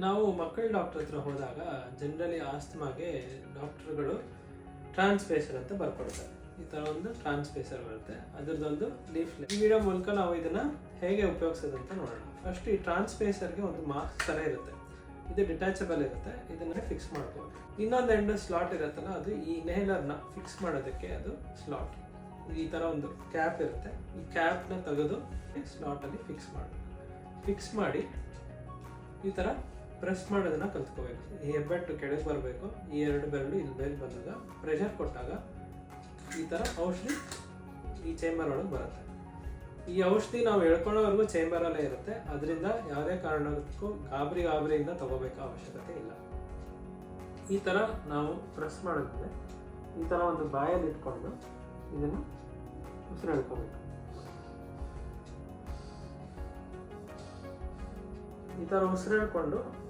ನಾವು ಮಕ್ಕಳ ಡಾಕ್ಟರ್ ಹತ್ರ ಹೋದಾಗ ಜನರಲಿ ಆಸ್ತಮಾಗೆ ಡಾಕ್ಟರ್ಗಳು ಟ್ರಾನ್ಸ್ಪೇಸರ್ ಅಂತ ಬರ್ಕೊಡ್ತಾರೆ. ಈ ಥರ ಒಂದು ಟ್ರಾನ್ಸ್ಪೇಸರ್ ಬರುತ್ತೆ, ಅದರದ್ದೊಂದು ಲೀಫ್ಲೆಟ್. ಈ ವಿಡಿಯೋ ಮೂಲಕ ನಾವು ಇದನ್ನು ಹೇಗೆ ಉಪಯೋಗಿಸೋದು ಅಂತ ನೋಡೋಣ. ಫಸ್ಟ್ ಈ ಟ್ರಾನ್ಸ್ಪೇಸರ್ಗೆ ಒಂದು ಮಾಸ್ಕ್ ಥರ ಇರುತ್ತೆ, ಇದು ಡಿಟ್ಯಾಚಬಲ್ ಇರುತ್ತೆ, ಇದನ್ನ ಫಿಕ್ಸ್ ಮಾಡ್ಬೋದು. ಇನ್ನೊಂದು ಎಂಡ್ ಸ್ಲಾಟ್ ಇರುತ್ತಲ್ಲ, ಅದು ಈ ಇನ್ಹೇಲರ್ನ ಫಿಕ್ಸ್ ಮಾಡೋದಕ್ಕೆ ಅದು ಸ್ಲಾಟ್. ಈ ಥರ ಒಂದು ಕ್ಯಾಪ್ ಇರುತ್ತೆ, ಈ ಕ್ಯಾಪ್ನ ತೆಗೆದು ಸ್ಲಾಟಲ್ಲಿ ಫಿಕ್ಸ್ ಮಾಡಬೇಕು. ಫಿಕ್ಸ್ ಮಾಡಿ ಈ ಥರ ಪ್ರೆಸ್ ಮಾಡೋದನ್ನ ಕಲ್ತ್ಕೋಬೇಕು. ಈ ಹೆಬ್ಬೆಟ್ಟು ಕೆಳಗೆ ಬರಬೇಕು, ಈ ಎರಡು ಬೆರಳು ಇಲ್ಲಿ ಮೇಲೆ ಬಂದಾಗ ಪ್ರೆಷರ್ ಕೊಟ್ಟಾಗ ಈ ಥರ ಔಷಧಿ ಈ ಚೇಂಬರ್ ಒಳಗೆ ಬರುತ್ತೆ. ಈ ಔಷಧಿ ನಾವು ಎಳ್ಕೊಳ್ಳೋವರೆಗೂ ಚೇಂಬರಲ್ಲೇ ಇರುತ್ತೆ, ಅದರಿಂದ ಯಾವುದೇ ಕಾರಣಕ್ಕೂ ಗಾಬರಿಯಿಂದ ತಗೋಬೇಕಾ ಅವಶ್ಯಕತೆ ಇಲ್ಲ. ಈ ಥರ ನಾವು ಪ್ರೆಸ್ ಮಾಡಿದ್ಮೇಲೆ ಈ ಥರ ಒಂದು ಬಾಯಲ್ಲಿ ಇಟ್ಕೊಂಡು ಇದನ್ನು ಉಸಿರು ಎಳ್ಕೋಬೇಕು. ಈ ಥರ ಉಸಿರು ಎಳ್ಕೊಂಡು